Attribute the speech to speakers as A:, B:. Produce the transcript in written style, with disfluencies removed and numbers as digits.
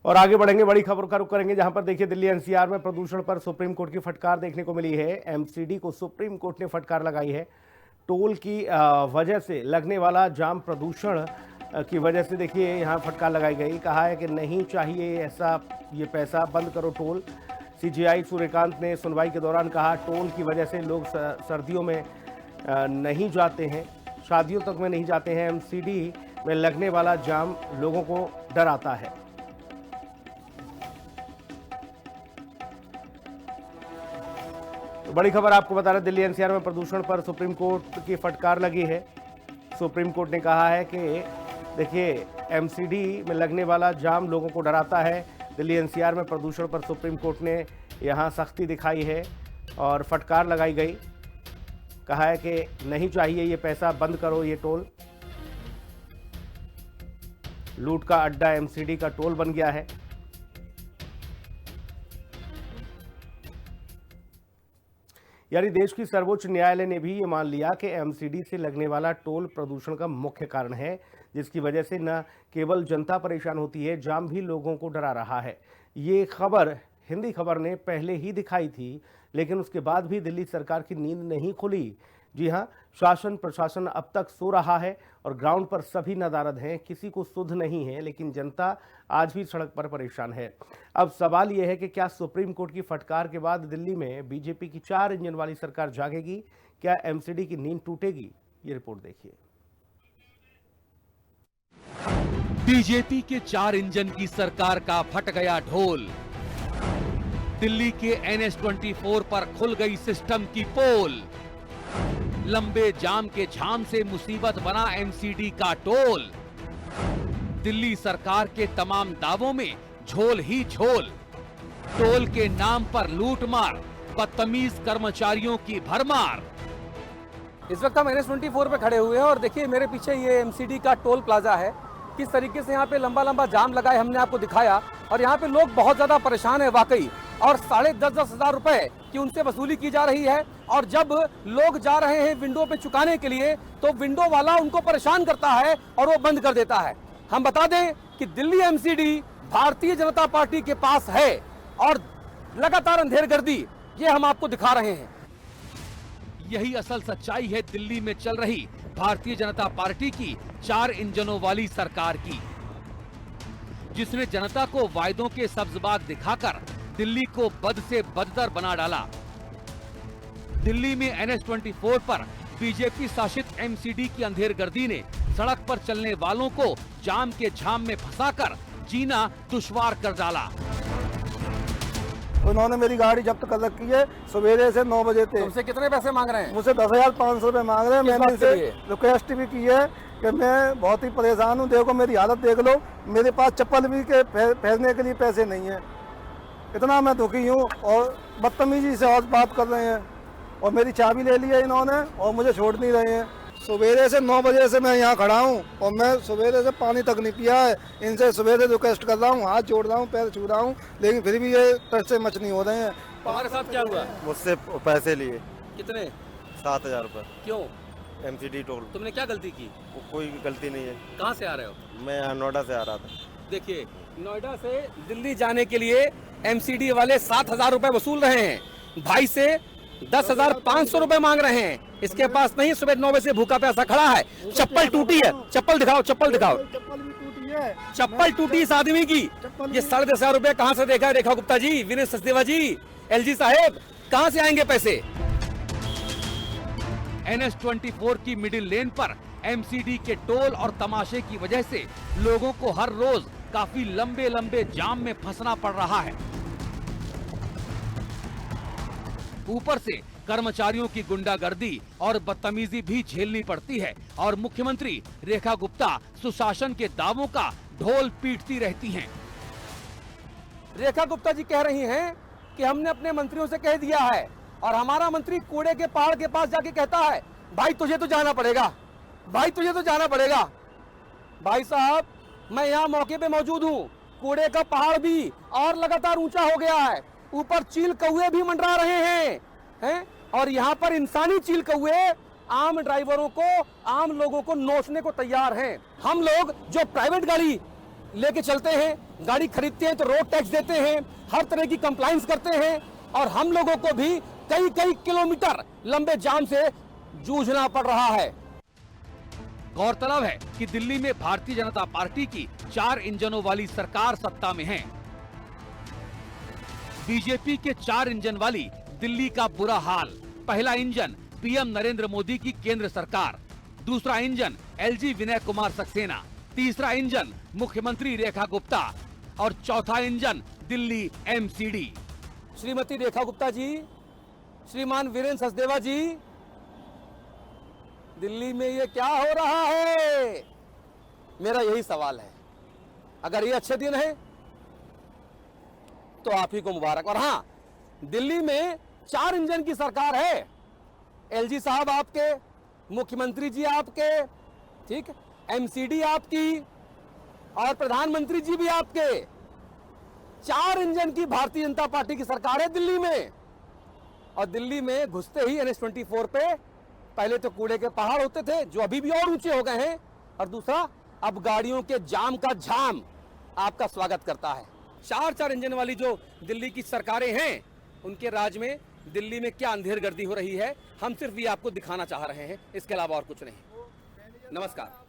A: और आगे बढ़ेंगे, बड़ी खबर का रुख करेंगे जहां पर देखिए दिल्ली एनसीआर में प्रदूषण पर सुप्रीम कोर्ट की फटकार देखने को मिली है। एमसीडी को सुप्रीम कोर्ट ने फटकार लगाई है। टोल की वजह से लगने वाला जाम प्रदूषण की वजह से देखिए यहां फटकार लगाई गई। कहा है कि नहीं चाहिए ऐसा, ये पैसा बंद करो टोल। सीजेआई सूर्यकांत ने सुनवाई के दौरान कहा टोल की वजह से लोग सर्दियों में नहीं जाते हैं, शादियों तक में नहीं जाते हैं। एमसीडी में लगने वाला जाम लोगों को डराता है। बड़ी खबर आपको बता रहे, दिल्ली एनसीआर में प्रदूषण पर सुप्रीम कोर्ट की फटकार लगी है। सुप्रीम कोर्ट ने कहा है कि देखिए एमसीडी में लगने वाला जाम लोगों को डराता है। दिल्ली एनसीआर में प्रदूषण पर सुप्रीम कोर्ट ने यहां सख्ती दिखाई है और फटकार लगाई गई। कहा है कि नहीं चाहिए ये पैसा, बंद करो ये टोल। लूट का अड्डा एमसीडी का टोल बन गया है। यानी देश की सर्वोच्च न्यायालय ने भी ये मान लिया कि एमसीडी से लगने वाला टोल प्रदूषण का मुख्य कारण है, जिसकी वजह से न केवल जनता परेशान होती है, जाम भी लोगों को डरा रहा है। ये खबर हिंदी खबर ने पहले ही दिखाई थी, लेकिन उसके बाद भी दिल्ली सरकार की नींद नहीं खुली। जी हां, शासन प्रशासन अब तक सो रहा है और ग्राउंड पर सभी नदारद हैं, किसी को सुध नहीं है, लेकिन जनता आज भी सड़क पर परेशान है। अब सवाल यह है कि क्या सुप्रीम कोर्ट की फटकार के बाद दिल्ली में बीजेपी की 4 इंजन वाली सरकार जागेगी? क्या एमसीडी की नींद टूटेगी? ये रिपोर्ट देखिए।
B: बीजेपी के 4 इंजन की सरकार का फट गया ढोल। दिल्ली के NH-24 पर खुल गई सिस्टम की पोल। लंबे जाम के झाम से मुसीबत बना एमसीडी का टोल। दिल्ली सरकार के तमाम दावों में झोल ही झोल। टोल के नाम पर लूटमार, बदतमीज कर्मचारियों की भरमार।
C: इस वक्त हम NH-24 पे खड़े हुए हैं और देखिए मेरे पीछे ये एमसीडी का टोल प्लाजा है। किस तरीके से यहाँ पे लंबा लंबा जाम लगा है हमने आपको दिखाया और यहाँ पे लोग बहुत ज्यादा परेशान है वाकई। और 10,500 हजार रुपए की उनसे वसूली की जा रही है और जब लोग जा रहे हैं विंडो पे चुकाने के लिए तो विंडो वाला उनको परेशान करता है और वो बंद कर देता है। हम बता दें कि दिल्ली एमसीडी भारतीय जनता पार्टी के पास है और लगातार अंधेरगर्दी ये हम आपको दिखा रहे हैं।
B: यही असल सच्चाई है दिल्ली में चल रही भारतीय जनता पार्टी की 4 इंजनों वाली सरकार की, जिसने जनता को वायदों के सब्जबाग दिखाकर दिल्ली को बद से बदतर बना डाला। दिल्ली में NH-24 पर बीजेपी शासित एमसीडी की अंधेरगर्दी ने सड़क पर चलने वालों को जाम के झाम में फंसाकर जीना दुश्वार कर डाला।
D: उन्होंने मेरी गाड़ी जब्त कर रखी है सवेरे से 9 बजे तक।
C: तुमसे कितने पैसे मांग रहे हैं?
D: मुझे 10,500 रुपए मांग रहे हैं। मैंने इनसे रिक्वेस्ट भी की है कि मैं बहुत ही परेशान हूँ, देखो मेरी हालत देख लो, मेरे पास चप्पल भी के पहनने के लिए पैसे नहीं है। इतना मैं दुखी हूँ और बदतमीजी से और बात कर रहे हैं और मेरी चाबी ले ली है इन्होंने और मुझे छोड़ नहीं रहे हैं। सवेरे से 9 बजे से मैं यहाँ खड़ा हूँ और मैं सवेरे से पानी तक नहीं पिया है। इनसे सवेरे रिक्वेस्ट कर रहा हूँ, हाथ जोड़ रहा हूँ, पैर छू रहा हूँ, लेकिन फिर भी ये टच से मच नहीं हो रहे हैं।
C: तुम्हारे साथ क्या हुआ?
D: मुझसे पैसे लिए।
C: कितने?
D: 7,000 रुपये।
C: क्यों?
D: MCD toll.
C: तुमने क्या गलती की?
D: कोई गलती नहीं है।
C: कहाँ से आ रहे हो?
D: मैं यहाँ नोएडा से आ रहा था।
C: देखिए नोएडा से दिल्ली जाने के लिए एमसीडी वाले 7,000 रुपए वसूल रहे हैं। भाई से 10,500 रुपए मांग रहे हैं। इसके पास नहीं, सुबह 9 बजे से भूखा प्यासा खड़ा है। चप्पल टूटी है, चप्पल दिखाओ, चप्पल दिखाओ। चप्पल टूटी इस आदमी की। ये 10,500 रुपए कहाँ से देखा है रेखा गुप्ता जी, विनय सचदेवा जी, एलजी साहेब, कहाँ से आएंगे पैसे?
B: NH-24 की मिडिल लेन पर एमसीडी के टोल और तमाशे की वजह से लोगों को हर रोज काफी लंबे लंबे जाम में फंसना पड़ रहा है। ऊपर से कर्मचारियों की गुंडागर्दी और बदतमीजी भी झेलनी पड़ती है और मुख्यमंत्री रेखा गुप्ता सुशासन के दावों का ढोल पीटती रहती हैं।
C: रेखा गुप्ता जी कह रही हैं कि हमने अपने मंत्रियों से कह दिया है और हमारा मंत्री कूड़े के पहाड़ के पास जाके कहता है भाई तुझे तो जाना पड़ेगा, भाई तुझे तो जाना पड़ेगा। भाई साहब मैं यहाँ मौके पे मौजूद हूँ, कूड़े का पहाड़ भी और लगातार ऊंचा हो गया है, ऊपर चील कौए भी मंडरा रहे हैं और यहाँ पर इंसानी चील कौए आम ड्राइवरों को, आम लोगों को नोचने को तैयार हैं। हम लोग जो प्राइवेट गाड़ी लेके चलते हैं, गाड़ी खरीदते हैं तो रोड टैक्स देते हैं, हर तरह की कंप्लाइंस करते हैं और हम लोगों को भी कई कई किलोमीटर लंबे जाम से जूझना पड़ रहा है।
B: गौरतलब है कि दिल्ली में भारतीय जनता पार्टी की 4 इंजनों वाली सरकार सत्ता में है। बीजेपी के 4 इंजन वाली दिल्ली का बुरा हाल। पहला इंजन पीएम नरेंद्र मोदी की केंद्र सरकार, दूसरा इंजन एलजी विनय कुमार सक्सेना, तीसरा इंजन मुख्यमंत्री रेखा गुप्ता और चौथा इंजन दिल्ली एमसीडी।
C: श्रीमती रेखा गुप्ता जी, श्रीमान वीरेंद्र सचदेवा जी, दिल्ली में ये क्या हो रहा है? मेरा यही सवाल है। अगर ये अच्छे दिन है तो आप ही को मुबारक। और हाँ, दिल्ली में 4 इंजन की सरकार है। एलजी साहब आपके, मुख्यमंत्री जी आपके, ठीक, एमसीडी आपकी और प्रधानमंत्री जी भी आपके। 4 इंजन की भारतीय जनता पार्टी की सरकार है दिल्ली में। और दिल्ली में घुसते ही NH-24 पे पहले तो कूड़े के पहाड़ होते थे जो अभी भी और ऊंचे हो गए हैं, और दूसरा अब गाड़ियों के जाम का झाम आपका स्वागत करता है। 4 इंजन वाली जो दिल्ली की सरकारें हैं, उनके राज में दिल्ली में क्या अंधेरगर्दी हो रही है, हम सिर्फ ये आपको दिखाना चाह रहे हैं, इसके अलावा और कुछ नहीं। नमस्कार।